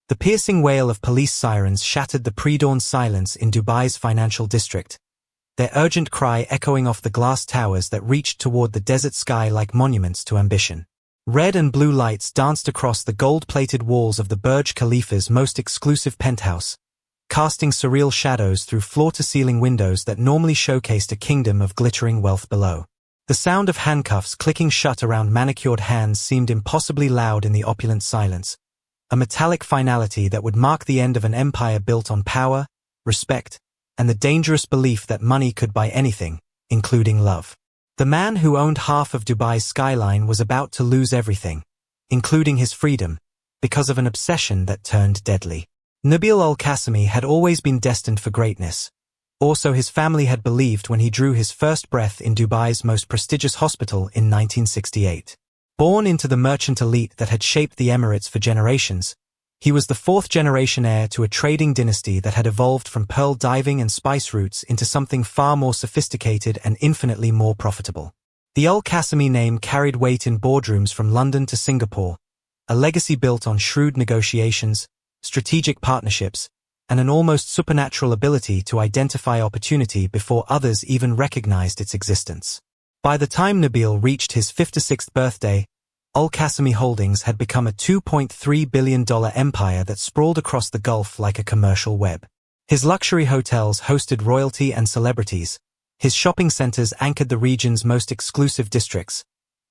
The piercing wail of police sirens shattered the pre-dawn silence in Dubai's financial district, their urgent cry echoing off the glass towers that reached toward the desert sky like monuments to ambition. Red and blue lights danced across the gold-plated walls of the Burj Khalifa's most exclusive penthouse, casting surreal shadows through floor-to-ceiling windows that normally showcased a kingdom of glittering wealth below. The sound of handcuffs clicking shut around manicured hands seemed impossibly loud in the opulent silence, a metallic finality that would mark the end of an empire built on power, respect, and the dangerous belief that money could buy anything, including love. The man who owned half of Dubai's skyline was about to lose everything, including his freedom, because of an obsession that turned deadly. Nabeel Al-Qassimi had always been destined for greatness, or so his family had believed when he drew his first breath in Dubai's most prestigious hospital in 1968. Born into the merchant elite that had shaped the Emirates for generations, he was the fourth-generation heir to a trading dynasty that had evolved from pearl diving and spice routes into something far more sophisticated and infinitely more profitable. The Al-Qassimi name carried weight in boardrooms from London to Singapore, a legacy built on shrewd negotiations, strategic partnerships, and an almost supernatural ability to identify opportunity before others even recognized its existence. By the time Nabeel reached his 56th birthday, Al-Qassimi Holdings had become a $2.3 billion empire that sprawled across the Gulf like a commercial web. His luxury hotels hosted royalty and celebrities, his shopping centers anchored the region's most exclusive districts,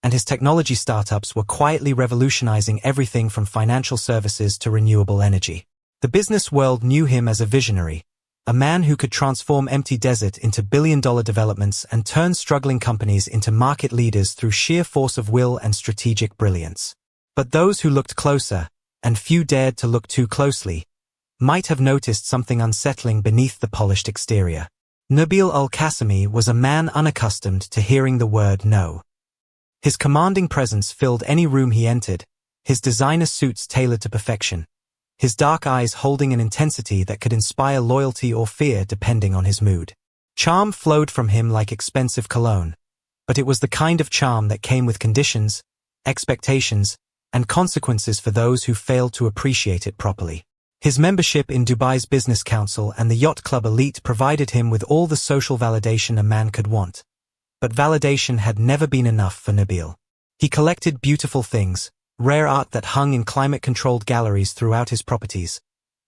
and his technology startups were quietly revolutionizing everything from financial services to renewable energy. The business world knew him as a visionary, a man who could transform empty desert into billion-dollar developments and turn struggling companies into market leaders through sheer force of will and strategic brilliance. But those who looked closer, and few dared to look too closely, might have noticed something unsettling beneath the polished exterior. Nabeel Al-Qassimi was a man unaccustomed to hearing the word no. His commanding presence filled any room he entered, his designer suits tailored to perfection, his dark eyes holding an intensity that could inspire loyalty or fear depending on his mood. Charm flowed from him like expensive cologne, but it was the kind of charm that came with conditions, expectations, and consequences for those who failed to appreciate it properly. His membership in Dubai's Business Council and the yacht club elite provided him with all the social validation a man could want. But validation had never been enough for Nabeel. He collected beautiful things, rare art that hung in climate-controlled galleries throughout his properties,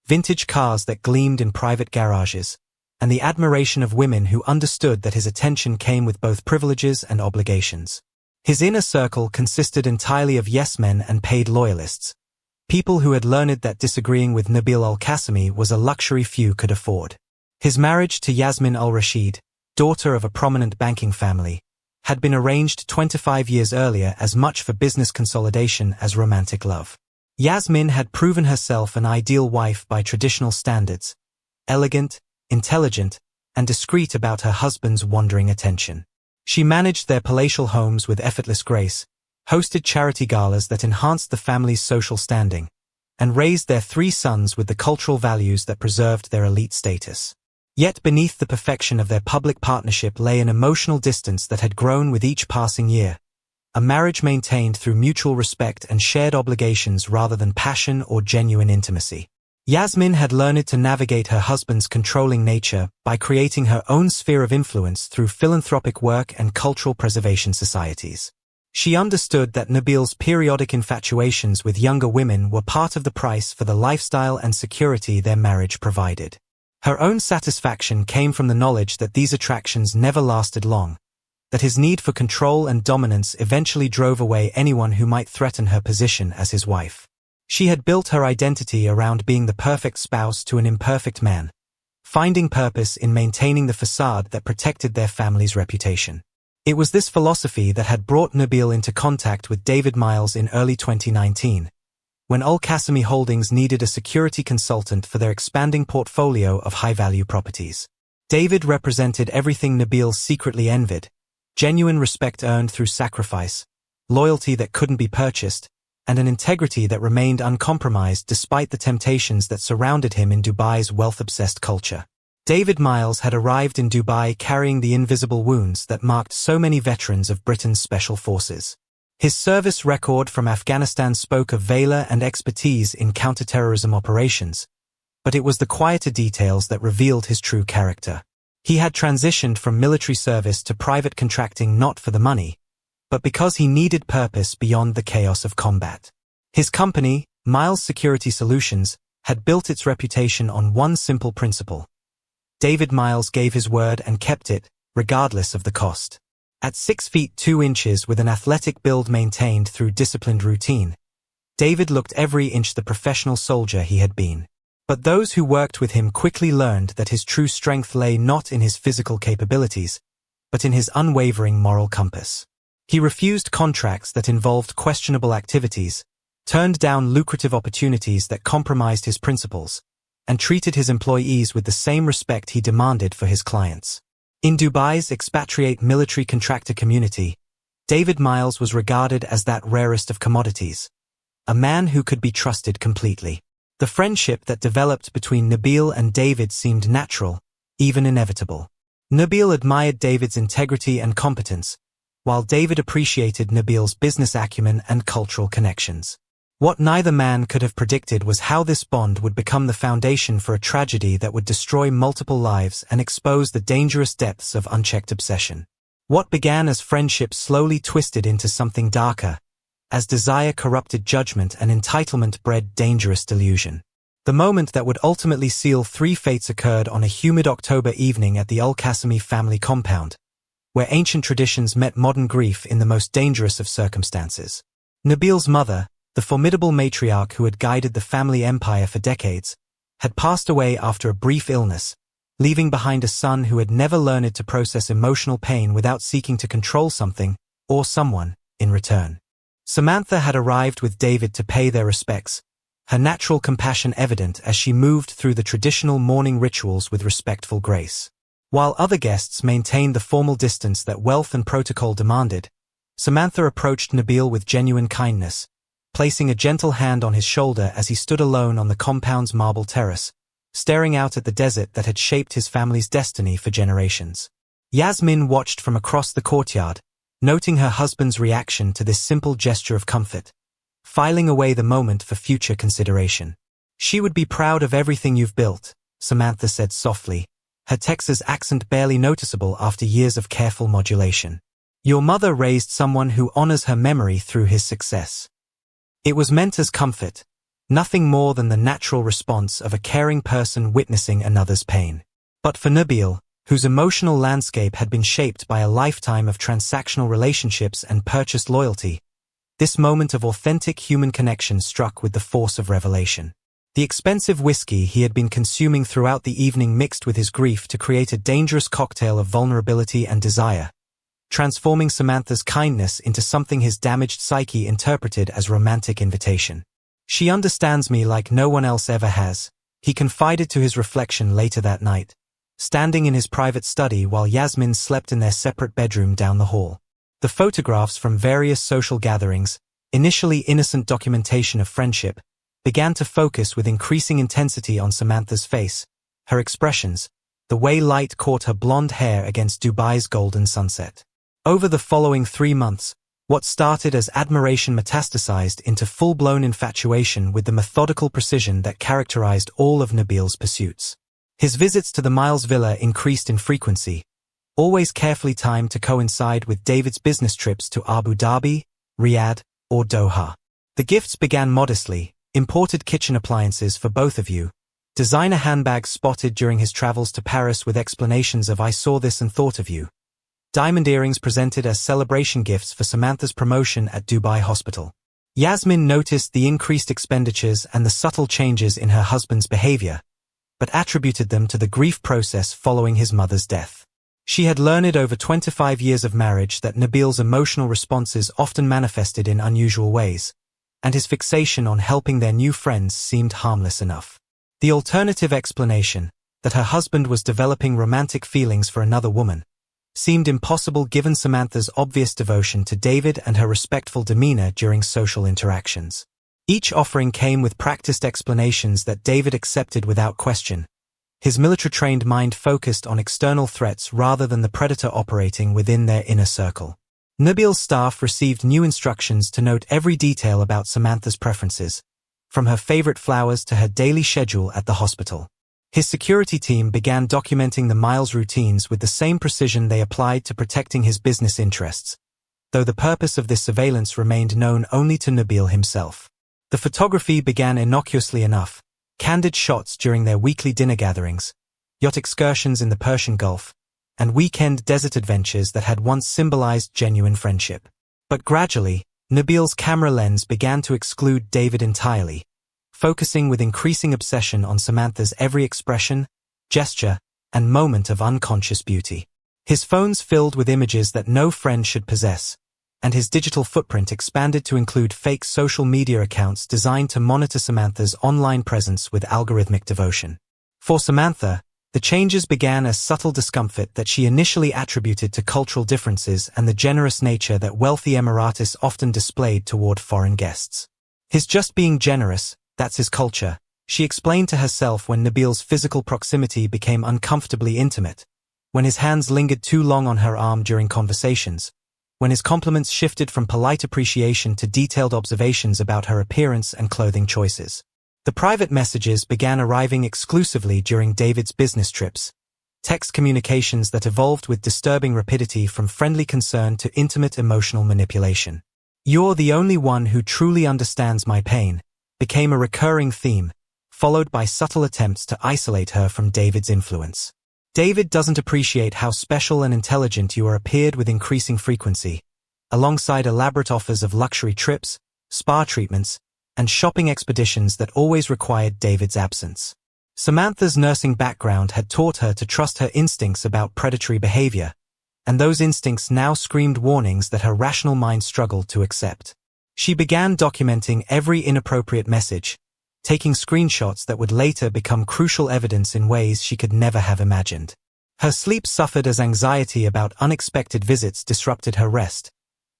vintage cars that gleamed in private garages, and the admiration of women who understood that his attention came with both privileges and obligations. His inner circle consisted entirely of yes-men and paid loyalists, people who had learned that disagreeing with Nabeel Al-Qassimi was a luxury few could afford. His marriage to Yasmin Al-Rashid, daughter of a prominent banking family, had been arranged 25 years earlier as much for business consolidation as romantic love. Yasmin had proven herself an ideal wife by traditional standards, elegant, intelligent, and discreet about her husband's wandering attention. She managed their palatial homes with effortless grace, hosted charity galas that enhanced the family's social standing, and raised their 3 sons with the cultural values that preserved their elite status. Yet beneath the perfection of their public partnership lay an emotional distance that had grown with each passing year, a marriage maintained through mutual respect and shared obligations rather than passion or genuine intimacy. Yasmin had learned to navigate her husband's controlling nature by creating her own sphere of influence through philanthropic work and cultural preservation societies. She understood that Nabeel's periodic infatuations with younger women were part of the price for the lifestyle and security their marriage provided. Her own satisfaction came from the knowledge that these attractions never lasted long, that his need for control and dominance eventually drove away anyone who might threaten her position as his wife. She had built her identity around being the perfect spouse to an imperfect man, finding purpose in maintaining the facade that protected their family's reputation. It was this philosophy that had brought Nabeel into contact with David Miles in early 2019, when Al-Qassimi Holdings needed a security consultant for their expanding portfolio of high-value properties. David represented everything Nabeel secretly envied: genuine respect earned through sacrifice, loyalty that couldn't be purchased, and an integrity that remained uncompromised despite the temptations that surrounded him in Dubai's wealth-obsessed culture. David Miles had arrived in Dubai carrying the invisible wounds that marked so many veterans of Britain's special forces. His service record from Afghanistan spoke of valor and expertise in counterterrorism operations, but it was the quieter details that revealed his true character. He had transitioned from military service to private contracting not for the money, but because he needed purpose beyond the chaos of combat. His company, Miles Security Solutions, had built its reputation on one simple principle. David Miles gave his word and kept it, regardless of the cost. At 6 feet 2 inches with an athletic build maintained through disciplined routine, David looked every inch the professional soldier he had been. But those who worked with him quickly learned that his true strength lay not in his physical capabilities, but in his unwavering moral compass. He refused contracts that involved questionable activities, turned down lucrative opportunities that compromised his principles, and treated his employees with the same respect he demanded for his clients. In Dubai's expatriate military contractor community, David Miles was regarded as that rarest of commodities, a man who could be trusted completely. The friendship that developed between Nabeel and David seemed natural, even inevitable. Nabeel admired David's integrity and competence, while David appreciated Nabeel's business acumen and cultural connections. What neither man could have predicted was how this bond would become the foundation for a tragedy that would destroy multiple lives and expose the dangerous depths of unchecked obsession. What began as friendship slowly twisted into something darker, as desire corrupted judgment and entitlement bred dangerous delusion. The moment that would ultimately seal 3 fates occurred on a humid October evening at the Al-Qassimi family compound, where ancient traditions met modern grief in the most dangerous of circumstances. Nabeel's mother, the formidable matriarch who had guided the family empire for decades, had passed away after a brief illness, leaving behind a son who had never learned to process emotional pain without seeking to control something, or someone, in return. Samantha had arrived with David to pay their respects, her natural compassion evident as she moved through the traditional mourning rituals with respectful grace. While other guests maintained the formal distance that wealth and protocol demanded, Samantha approached Nabeel with genuine kindness, placing a gentle hand on his shoulder as he stood alone on the compound's marble terrace, staring out at the desert that had shaped his family's destiny for generations. Yasmin watched from across the courtyard, noting her husband's reaction to this simple gesture of comfort, filing away the moment for future consideration. "She would be proud of everything you've built," Samantha said softly, her Texas accent barely noticeable after years of careful modulation. "Your mother raised someone who honors her memory through his success." It was meant as comfort, nothing more than the natural response of a caring person witnessing another's pain. But for Nabeel, whose emotional landscape had been shaped by a lifetime of transactional relationships and purchased loyalty, this moment of authentic human connection struck with the force of revelation. The expensive whiskey he had been consuming throughout the evening mixed with his grief to create a dangerous cocktail of vulnerability and desire, transforming Samantha's kindness into something his damaged psyche interpreted as romantic invitation. "She understands me like no one else ever has," he confided to his reflection later that night, standing in his private study while Yasmin slept in their separate bedroom down the hall. The photographs from various social gatherings, initially innocent documentation of friendship, began to focus with increasing intensity on Samantha's face, her expressions, the way light caught her blonde hair against Dubai's golden sunset. Over the following 3 months, what started as admiration metastasized into full-blown infatuation with the methodical precision that characterized all of Nabeel's pursuits. His visits to the Miles villa increased in frequency, always carefully timed to coincide with David's business trips to Abu Dhabi, Riyadh, or Doha. The gifts began modestly, imported kitchen appliances for both of you, designer handbags spotted during his travels to Paris with explanations of "I saw this and thought of you," diamond earrings presented as celebration gifts for Samantha's promotion at Dubai Hospital. Yasmin noticed the increased expenditures and the subtle changes in her husband's behavior, but attributed them to the grief process following his mother's death. She had learned over 25 years of marriage that Nabeel's emotional responses often manifested in unusual ways, and his fixation on helping their new friends seemed harmless enough. The alternative explanation, that her husband was developing romantic feelings for another woman, seemed impossible given Samantha's obvious devotion to David and her respectful demeanor during social interactions. Each offering came with practiced explanations that David accepted without question, his military-trained mind focused on external threats rather than the predator operating within their inner circle. Nabeel's staff received new instructions to note every detail about Samantha's preferences, from her favorite flowers to her daily schedule at the hospital. His security team began documenting the Miles routines with the same precision they applied to protecting his business interests, though the purpose of this surveillance remained known only to Nabeel himself. The photography began innocuously enough, candid shots during their weekly dinner gatherings, yacht excursions in the Persian Gulf, and weekend desert adventures that had once symbolized genuine friendship. But gradually, Nabeel's camera lens began to exclude David entirely, focusing with increasing obsession on Samantha's every expression, gesture, and moment of unconscious beauty. His phones filled with images that no friend should possess, and his digital footprint expanded to include fake social media accounts designed to monitor Samantha's online presence with algorithmic devotion. For Samantha, the changes began as subtle discomfort that she initially attributed to cultural differences and the generous nature that wealthy Emiratis often displayed toward foreign guests. His just being generous, that's his culture, she explained to herself when Nabeel's physical proximity became uncomfortably intimate, when his hands lingered too long on her arm during conversations, when his compliments shifted from polite appreciation to detailed observations about her appearance and clothing choices. The private messages began arriving exclusively during David's business trips, text communications that evolved with disturbing rapidity from friendly concern to intimate emotional manipulation. "You're the only one who truly understands my pain," became a recurring theme, followed by subtle attempts to isolate her from David's influence. "David doesn't appreciate how special and intelligent you are," appeared with increasing frequency, alongside elaborate offers of luxury trips, spa treatments, and shopping expeditions that always required David's absence. Samantha's nursing background had taught her to trust her instincts about predatory behavior, and those instincts now screamed warnings that her rational mind struggled to accept. She began documenting every inappropriate message, taking screenshots that would later become crucial evidence in ways she could never have imagined. Her sleep suffered as anxiety about unexpected visits disrupted her rest,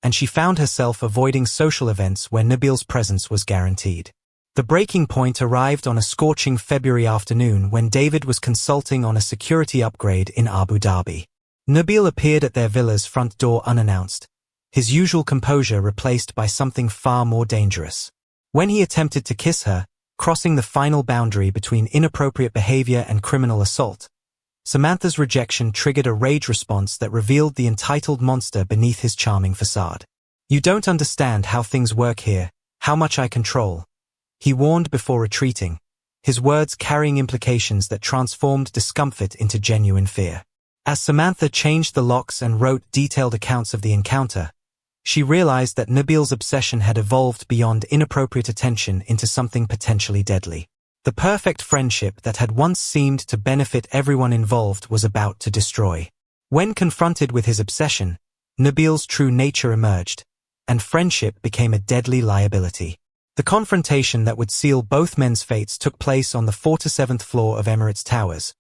and she found herself avoiding social events where Nabeel's presence was guaranteed. The breaking point arrived on a scorching February afternoon when David was consulting on a security upgrade in Abu Dhabi. Nabeel appeared at their villa's front door unannounced, his usual composure replaced by something far more dangerous. When he attempted to kiss her, crossing the final boundary between inappropriate behavior and criminal assault, Samantha's rejection triggered a rage response that revealed the entitled monster beneath his charming facade. "You don't understand how things work here, how much I control," he warned before retreating, his words carrying implications that transformed discomfort into genuine fear. As Samantha changed the locks and wrote detailed accounts of the encounter, she realized that Nabeel's obsession had evolved beyond inappropriate attention into something potentially deadly. The perfect friendship that had once seemed to benefit everyone involved was about to destroy. When confronted with his obsession, Nabeel's true nature emerged, and friendship became a deadly liability. The confrontation that would seal both men's fates took place on the 47th floor of Emirates Towers,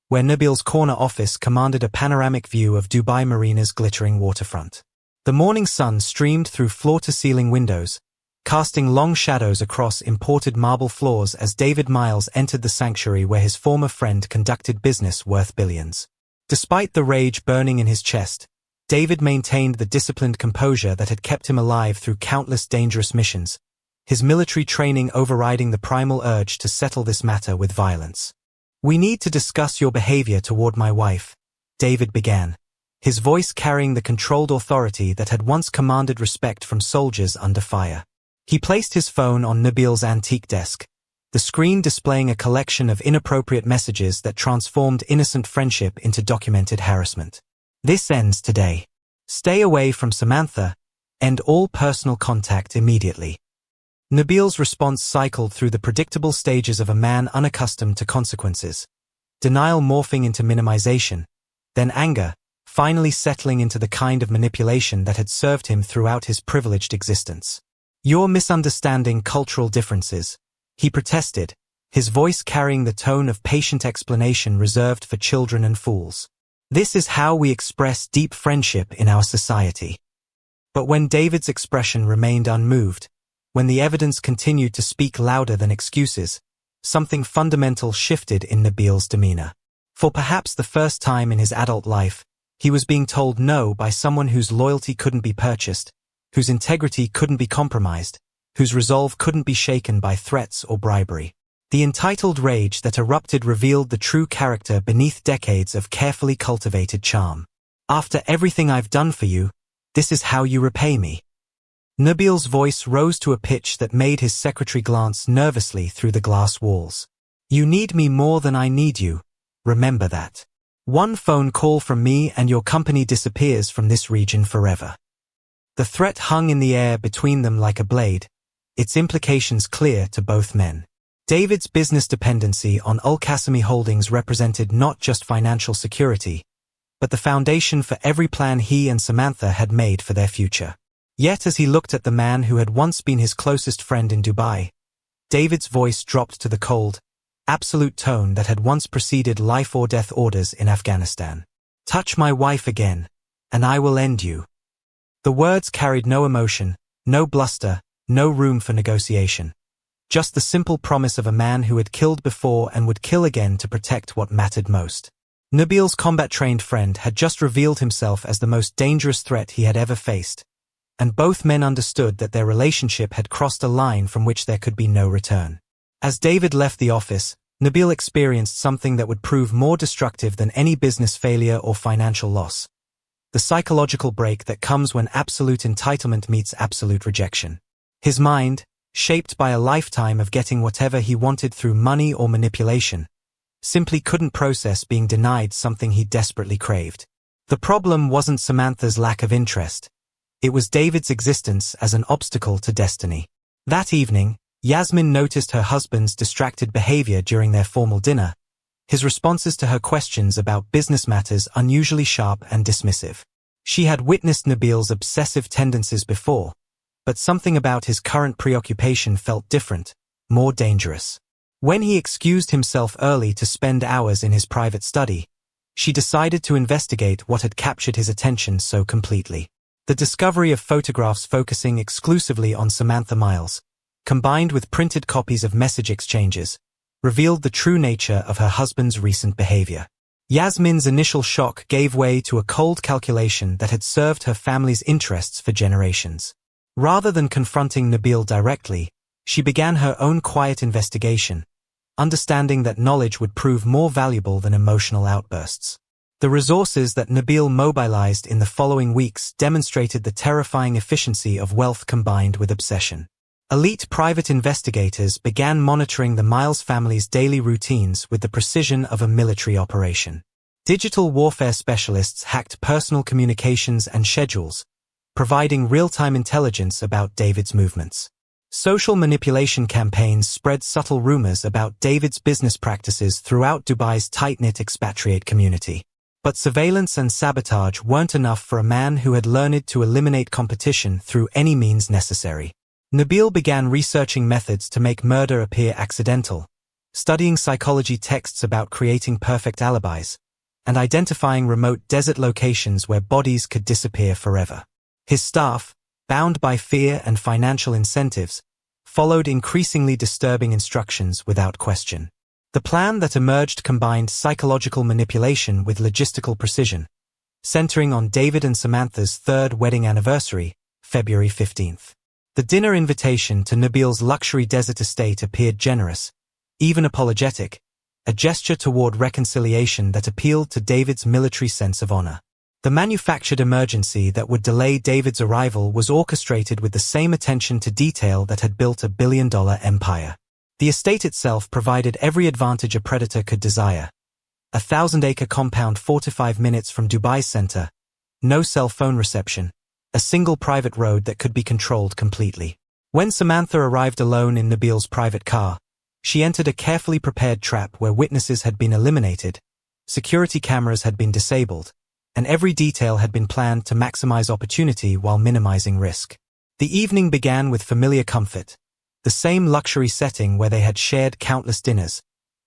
where Nabeel's corner office commanded a panoramic view of Dubai Marina's glittering waterfront. The morning sun streamed through floor-to-ceiling windows, casting long shadows across imported marble floors as David Miles entered the sanctuary where his former friend conducted business worth billions. Despite the rage burning in his chest, David maintained the disciplined composure that had kept him alive through countless dangerous missions, his military training overriding the primal urge to settle this matter with violence. "We need to discuss your behavior toward my wife," David began, his voice carrying the controlled authority that had once commanded respect from soldiers under fire. He placed his phone on Nabeel's antique desk, the screen displaying a collection of inappropriate messages that transformed innocent friendship into documented harassment. "This ends today. Stay away from Samantha. End all personal contact immediately." Nabeel's response cycled through the predictable stages of a man unaccustomed to consequences, denial morphing into minimization, then anger, finally settling into the kind of manipulation that had served him throughout his privileged existence. "You're misunderstanding cultural differences," he protested, his voice carrying the tone of patient explanation reserved for children and fools. "This is how we express deep friendship in our society." But when David's expression remained unmoved, when the evidence continued to speak louder than excuses, something fundamental shifted in Nabeel's demeanor. For perhaps the first time in his adult life, He was being told no by someone whose loyalty couldn't be purchased, whose integrity couldn't be compromised, whose resolve couldn't be shaken by threats or bribery. The entitled rage that erupted revealed the true character beneath decades of carefully cultivated charm. "After everything I've done for you, this is how you repay me." Nabeel's voice rose to a pitch that made his secretary glance nervously through the glass walls. "You need me more than I need you. Remember that. One phone call from me and your company disappears from this region forever." The threat hung in the air between them like a blade, its implications clear to both men. David's business dependency on Al-Qassimi Holdings represented not just financial security, but the foundation for every plan he and Samantha had made for their future. Yet as he looked at the man who had once been his closest friend in Dubai, David's voice dropped to the cold, absolute tone that had once preceded life-or-death orders in Afghanistan. "Touch my wife again, and I will end you." The words carried no emotion, no bluster, no room for negotiation. Just the simple promise of a man who had killed before and would kill again to protect what mattered most. Nabeel's combat-trained friend had just revealed himself as the most dangerous threat he had ever faced, and both men understood that their relationship had crossed a line from which there could be no return. As David left the office, Nabeel experienced something that would prove more destructive than any business failure or financial loss: the psychological break that comes when absolute entitlement meets absolute rejection. His mind, shaped by a lifetime of getting whatever he wanted through money or manipulation, simply couldn't process being denied something he desperately craved. The problem wasn't Samantha's lack of interest. It was David's existence as an obstacle to destiny. That evening, Yasmin noticed her husband's distracted behavior during their formal dinner, his responses to her questions about business matters unusually sharp and dismissive. She had witnessed Nabeel's obsessive tendencies before, but something about his current preoccupation felt different, more dangerous. When he excused himself early to spend hours in his private study, she decided to investigate what had captured his attention so completely. The discovery of photographs focusing exclusively on Samantha Miles, combined with printed copies of message exchanges, revealed the true nature of her husband's recent behavior. Yasmin's initial shock gave way to a cold calculation that had served her family's interests for generations. Rather than confronting Nabeel directly, she began her own quiet investigation, understanding that knowledge would prove more valuable than emotional outbursts. The resources that Nabeel mobilized in the following weeks demonstrated the terrifying efficiency of wealth combined with obsession. Elite private investigators began monitoring the Miles family's daily routines with the precision of a military operation. Digital warfare specialists hacked personal communications and schedules, providing real-time intelligence about David's movements. Social manipulation campaigns spread subtle rumors about David's business practices throughout Dubai's tight-knit expatriate community. But surveillance and sabotage weren't enough for a man who had learned to eliminate competition through any means necessary. Nabeel began researching methods to make murder appear accidental, studying psychology texts about creating perfect alibis, and identifying remote desert locations where bodies could disappear forever. His staff, bound by fear and financial incentives, followed increasingly disturbing instructions without question. The plan that emerged combined psychological manipulation with logistical precision, centering on David and Samantha's third wedding anniversary, February 15th. The dinner invitation to Nabeel's luxury desert estate appeared generous, even apologetic, a gesture toward reconciliation that appealed to David's military sense of honor. The manufactured emergency that would delay David's arrival was orchestrated with the same attention to detail that had built a billion-dollar empire. The estate itself provided every advantage a predator could desire. A 1,000-acre compound 45 minutes from Dubai's center, no cell phone reception, a single private road that could be controlled completely. When Samantha arrived alone in Nabeel's private car, she entered a carefully prepared trap where witnesses had been eliminated, security cameras had been disabled, and every detail had been planned to maximize opportunity while minimizing risk. The evening began with familiar comfort, the same luxury setting where they had shared countless dinners,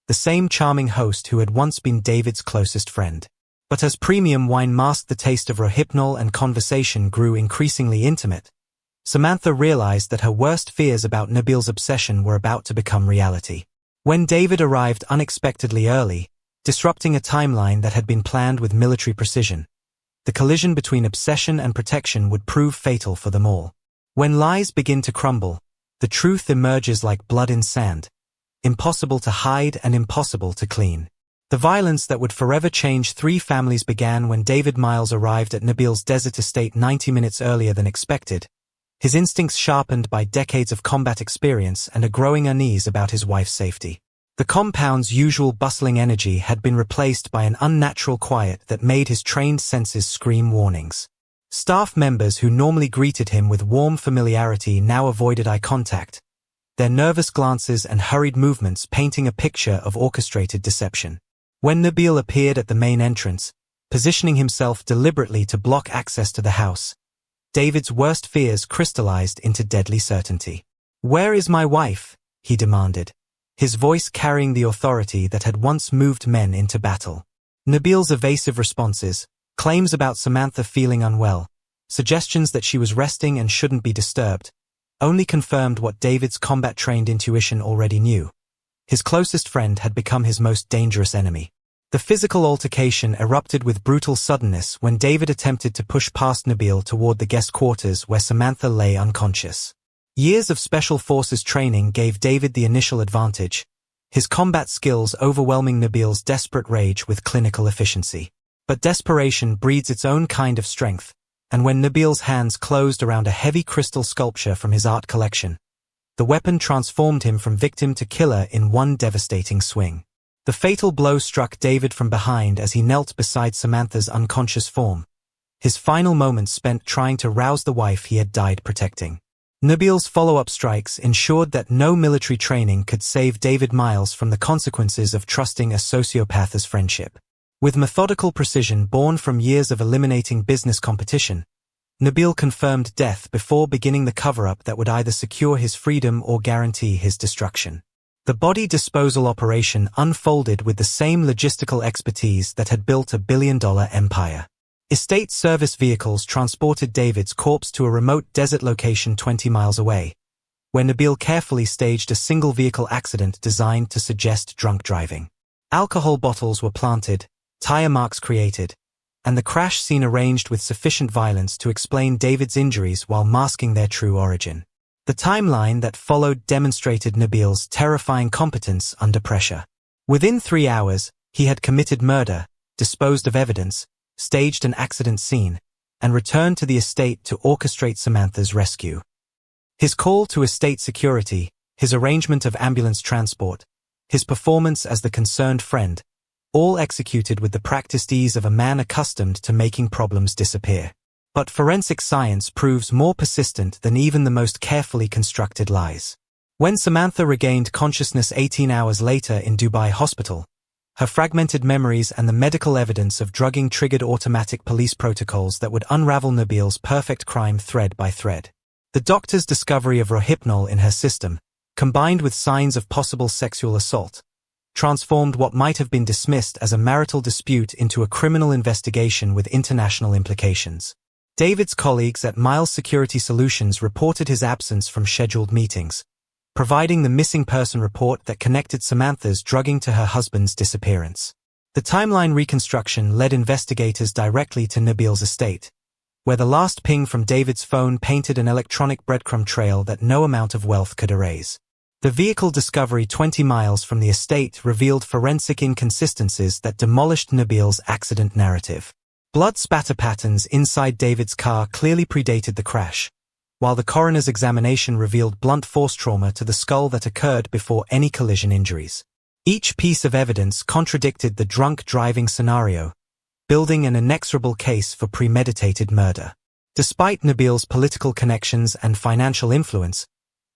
the same charming host who had once been David's closest friend. But as premium wine masked the taste of rohypnol and conversation grew increasingly intimate, Samantha realized that her worst fears about Nabeel's obsession were about to become reality. When David arrived unexpectedly early, disrupting a timeline that had been planned with military precision, the collision between obsession and protection would prove fatal for them all. When lies begin to crumble, the truth emerges like blood in sand, impossible to hide and impossible to clean. The violence that would forever change 3 families began when David Miles arrived at Nabeel's desert estate 90 minutes earlier than expected, his instincts sharpened by decades of combat experience and a growing unease about his wife's safety. The compound's usual bustling energy had been replaced by an unnatural quiet that made his trained senses scream warnings. Staff members who normally greeted him with warm familiarity now avoided eye contact, their nervous glances and hurried movements painting a picture of orchestrated deception. When Nabeel appeared at the main entrance, positioning himself deliberately to block access to the house, David's worst fears crystallized into deadly certainty. "Where is my wife?" he demanded, his voice carrying the authority that had once moved men into battle. Nabeel's evasive responses, claims about Samantha feeling unwell, suggestions that she was resting and shouldn't be disturbed, only confirmed what David's combat-trained intuition already knew. His closest friend had become his most dangerous enemy. The physical altercation erupted with brutal suddenness when David attempted to push past Nabeel toward the guest quarters where Samantha lay unconscious. Years of special forces training gave David the initial advantage, his combat skills overwhelming Nabeel's desperate rage with clinical efficiency. But desperation breeds its own kind of strength, and when Nabeel's hands closed around a heavy crystal sculpture from his art collection, the weapon transformed him from victim to killer in one devastating swing. The fatal blow struck David from behind as he knelt beside Samantha's unconscious form, his final moments spent trying to rouse the wife he had died protecting. Nabeel's follow-up strikes ensured that no military training could save David Miles from the consequences of trusting a sociopath as friendship. With methodical precision born from years of eliminating business competition, Nabeel confirmed death before beginning the cover-up that would either secure his freedom or guarantee his destruction. The body disposal operation unfolded with the same logistical expertise that had built a billion-dollar empire. Estate service vehicles transported David's corpse to a remote desert location 20 miles away, where Nabeel carefully staged a single-vehicle accident designed to suggest drunk driving. Alcohol bottles were planted, tire marks created, and the crash scene arranged with sufficient violence to explain David's injuries while masking their true origin. The timeline that followed demonstrated Nabeel's terrifying competence under pressure. Within 3 hours, he had committed murder, disposed of evidence, staged an accident scene, and returned to the estate to orchestrate Samantha's rescue. His call to estate security, his arrangement of ambulance transport, his performance as the concerned friend, all executed with the practiced ease of a man accustomed to making problems disappear. But forensic science proves more persistent than even the most carefully constructed lies. When Samantha regained consciousness 18 hours later in Dubai hospital, her fragmented memories and the medical evidence of drugging triggered automatic police protocols that would unravel Nabeel's perfect crime thread by thread. The doctor's discovery of rohypnol in her system, combined with signs of possible sexual assault, transformed what might have been dismissed as a marital dispute into a criminal investigation with international implications. David's colleagues at Miles Security Solutions reported his absence from scheduled meetings, providing the missing person report that connected Samantha's drugging to her husband's disappearance. The timeline reconstruction led investigators directly to Nabeel's estate, where the last ping from David's phone painted an electronic breadcrumb trail that no amount of wealth could erase. The vehicle discovery 20 miles from the estate revealed forensic inconsistencies that demolished Nabeel's accident narrative. Blood spatter patterns inside David's car clearly predated the crash, while the coroner's examination revealed blunt force trauma to the skull that occurred before any collision injuries. Each piece of evidence contradicted the drunk driving scenario, building an inexorable case for premeditated murder. Despite Nabeel's political connections and financial influence,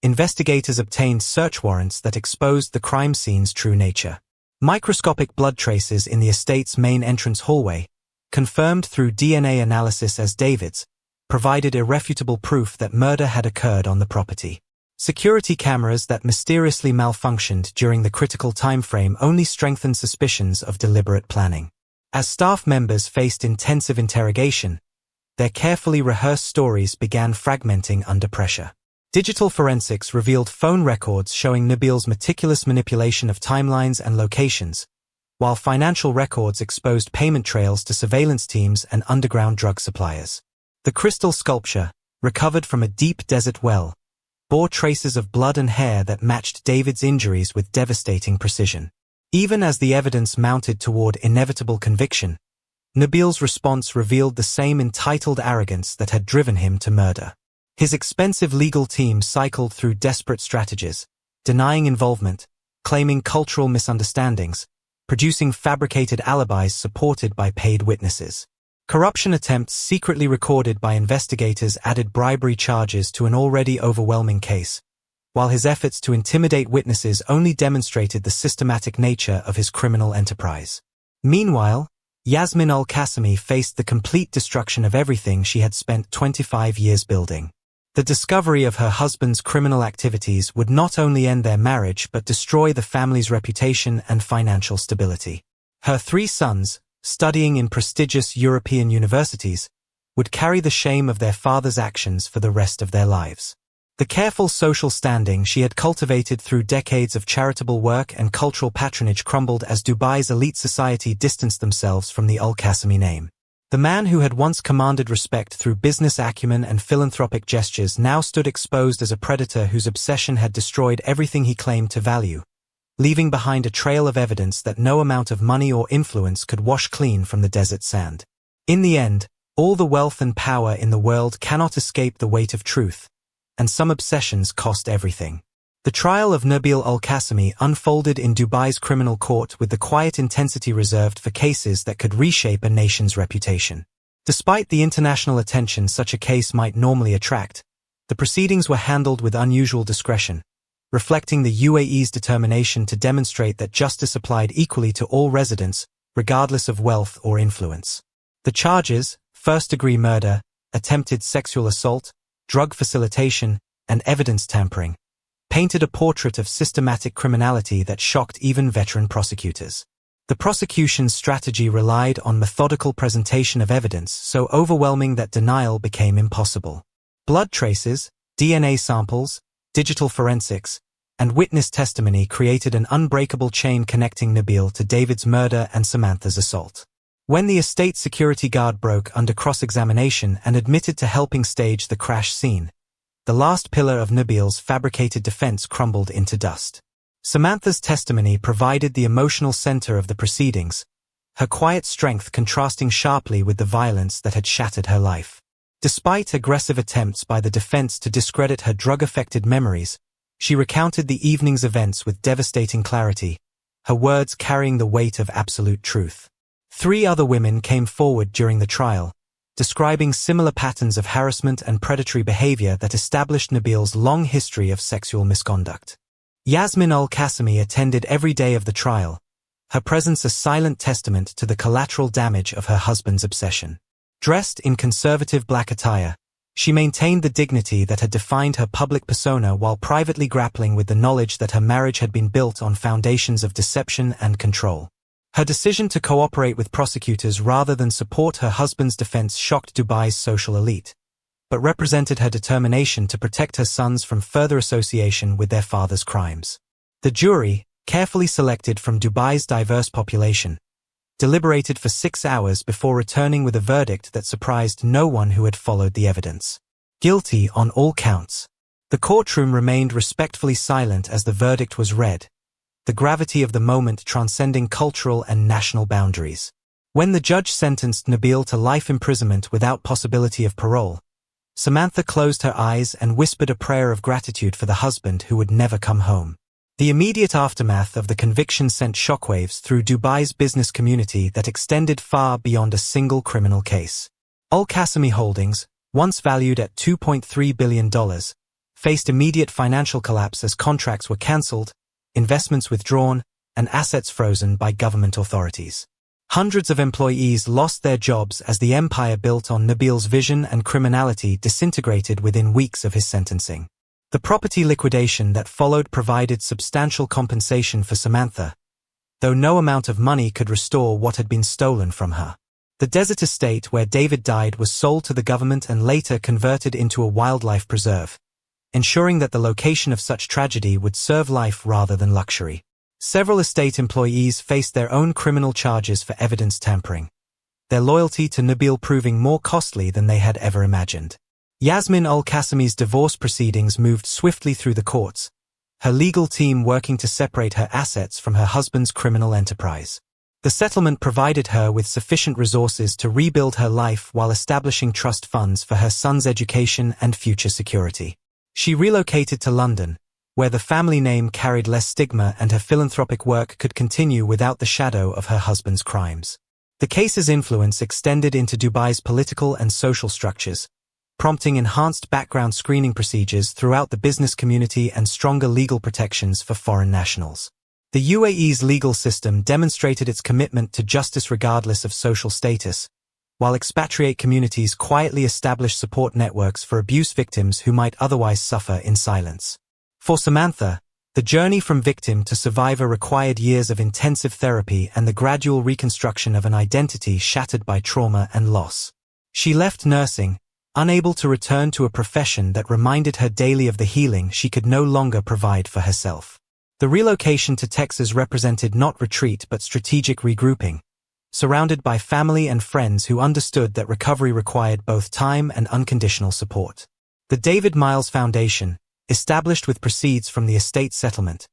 investigators obtained search warrants that exposed the crime scene's true nature. Microscopic blood traces in the estate's main entrance hallway, confirmed through DNA analysis as David's, provided irrefutable proof that murder had occurred on the property. Security cameras that mysteriously malfunctioned during the critical time frame only strengthened suspicions of deliberate planning. As staff members faced intensive interrogation, their carefully rehearsed stories began fragmenting under pressure. Digital forensics revealed phone records showing Nabeel's meticulous manipulation of timelines and locations, while financial records exposed payment trails to surveillance teams and underground drug suppliers. The crystal sculpture, recovered from a deep desert well, bore traces of blood and hair that matched David's injuries with devastating precision. Even as the evidence mounted toward inevitable conviction, Nabeel's response revealed the same entitled arrogance that had driven him to murder. His expensive legal team cycled through desperate strategies, denying involvement, claiming cultural misunderstandings, producing fabricated alibis supported by paid witnesses. Corruption attempts secretly recorded by investigators added bribery charges to an already overwhelming case, while his efforts to intimidate witnesses only demonstrated the systematic nature of his criminal enterprise. Meanwhile, Yasmin Al-Qassimi faced the complete destruction of everything she had spent 25 years building. The discovery of her husband's criminal activities would not only end their marriage but destroy the family's reputation and financial stability. Her 3 sons, studying in prestigious European universities, would carry the shame of their father's actions for the rest of their lives. The careful social standing she had cultivated through decades of charitable work and cultural patronage crumbled as Dubai's elite society distanced themselves from the Al-Qassimi name. The man who had once commanded respect through business acumen and philanthropic gestures now stood exposed as a predator whose obsession had destroyed everything he claimed to value, leaving behind a trail of evidence that no amount of money or influence could wash clean from the desert sand. In the end, all the wealth and power in the world cannot escape the weight of truth, and some obsessions cost everything. The trial of Nabeel Al-Qassimi unfolded in Dubai's criminal court with the quiet intensity reserved for cases that could reshape a nation's reputation. Despite the international attention such a case might normally attract, the proceedings were handled with unusual discretion, reflecting the UAE's determination to demonstrate that justice applied equally to all residents, regardless of wealth or influence. The charges, first-degree murder, attempted sexual assault, drug facilitation, and evidence tampering, painted a portrait of systematic criminality that shocked even veteran prosecutors. The prosecution's strategy relied on methodical presentation of evidence so overwhelming that denial became impossible. Blood traces, DNA samples, digital forensics, and witness testimony created an unbreakable chain connecting Nabeel to David's murder and Samantha's assault. When the estate security guard broke under cross-examination and admitted to helping stage the crash scene, the last pillar of Nabeel's fabricated defense crumbled into dust. Samantha's testimony provided the emotional center of the proceedings, her quiet strength contrasting sharply with the violence that had shattered her life. Despite aggressive attempts by the defense to discredit her drug-affected memories, she recounted the evening's events with devastating clarity, her words carrying the weight of absolute truth. 3 other women came forward during the trial, describing similar patterns of harassment and predatory behavior that established Nabeel's long history of sexual misconduct. Yasmin Al-Qassimi attended every day of the trial, her presence a silent testament to the collateral damage of her husband's obsession. Dressed in conservative black attire, she maintained the dignity that had defined her public persona while privately grappling with the knowledge that her marriage had been built on foundations of deception and control. Her decision to cooperate with prosecutors rather than support her husband's defense shocked Dubai's social elite, but represented her determination to protect her sons from further association with their father's crimes. The jury, carefully selected from Dubai's diverse population, deliberated for 6 hours before returning with a verdict that surprised no one who had followed the evidence. Guilty on all counts. The courtroom remained respectfully silent as the verdict was read, the gravity of the moment transcending cultural and national boundaries. When the judge sentenced Nabeel to life imprisonment without possibility of parole, Samantha closed her eyes and whispered a prayer of gratitude for the husband who would never come home. The immediate aftermath of the conviction sent shockwaves through Dubai's business community that extended far beyond a single criminal case. Al-Qassimi Holdings, once valued at $2.3 billion, faced immediate financial collapse as contracts were cancelled, investments withdrawn, and assets frozen by government authorities. Hundreds of employees lost their jobs as the empire built on Nabeel's vision and criminality disintegrated within weeks of his sentencing. The property liquidation that followed provided substantial compensation for Samantha, though no amount of money could restore what had been stolen from her. The desert estate where David died was sold to the government and later converted into a wildlife preserve, ensuring that the location of such tragedy would serve life rather than luxury. Several estate employees faced their own criminal charges for evidence tampering, their loyalty to Nabeel proving more costly than they had ever imagined. Nabeel Al-Qassimi's divorce proceedings moved swiftly through the courts, her legal team working to separate her assets from her husband's criminal enterprise. The settlement provided her with sufficient resources to rebuild her life while establishing trust funds for her son's education and future security. She relocated to London, where the family name carried less stigma and her philanthropic work could continue without the shadow of her husband's crimes. The case's influence extended into Dubai's political and social structures, prompting enhanced background screening procedures throughout the business community and stronger legal protections for foreign nationals. The UAE's legal system demonstrated its commitment to justice regardless of social status, while expatriate communities quietly established support networks for abuse victims who might otherwise suffer in silence. For Samantha, the journey from victim to survivor required years of intensive therapy and the gradual reconstruction of an identity shattered by trauma and loss. She left nursing, unable to return to a profession that reminded her daily of the healing she could no longer provide for herself. The relocation to Texas represented not retreat but strategic regrouping, surrounded by family and friends who understood that recovery required both time and unconditional support. The David Miles Foundation, established with proceeds from the estate settlement,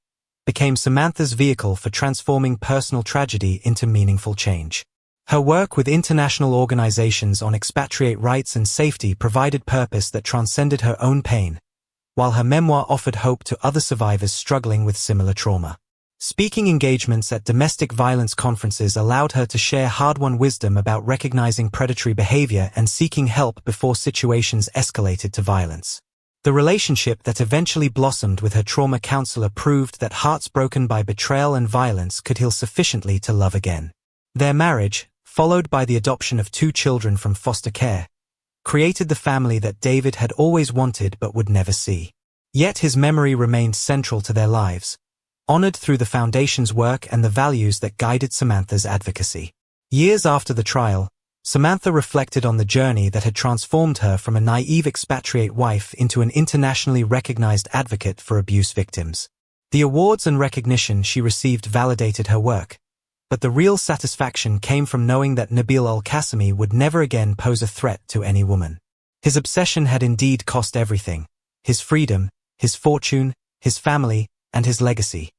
became Samantha's vehicle for transforming personal tragedy into meaningful change. Her work with international organizations on expatriate rights and safety provided purpose that transcended her own pain, while her memoir offered hope to other survivors struggling with similar trauma. Speaking engagements at domestic violence conferences allowed her to share hard-won wisdom about recognizing predatory behavior and seeking help before situations escalated to violence. The relationship that eventually blossomed with her trauma counselor proved that hearts broken by betrayal and violence could heal sufficiently to love again. Their marriage, followed by the adoption of 2 children from foster care, created the family that David had always wanted but would never see. Yet his memory remained central to their lives, honored through the Foundation's work and the values that guided Samantha's advocacy. Years after the trial, Samantha reflected on the journey that had transformed her from a naive expatriate wife into an internationally recognized advocate for abuse victims. The awards and recognition she received validated her work, but the real satisfaction came from knowing that Nabeel Al-Qassimi would never again pose a threat to any woman. His obsession had indeed cost everything: his freedom, his fortune, his family, and his legacy,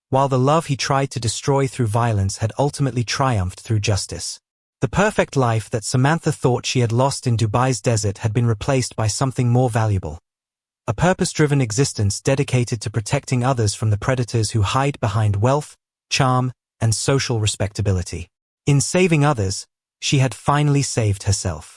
while the love he tried to destroy through violence had ultimately triumphed through justice. The perfect life that Samantha thought she had lost in Dubai's desert had been replaced by something more valuable: a purpose-driven existence dedicated to protecting others from the predators who hide behind wealth, charm, and social respectability. In saving others, she had finally saved herself.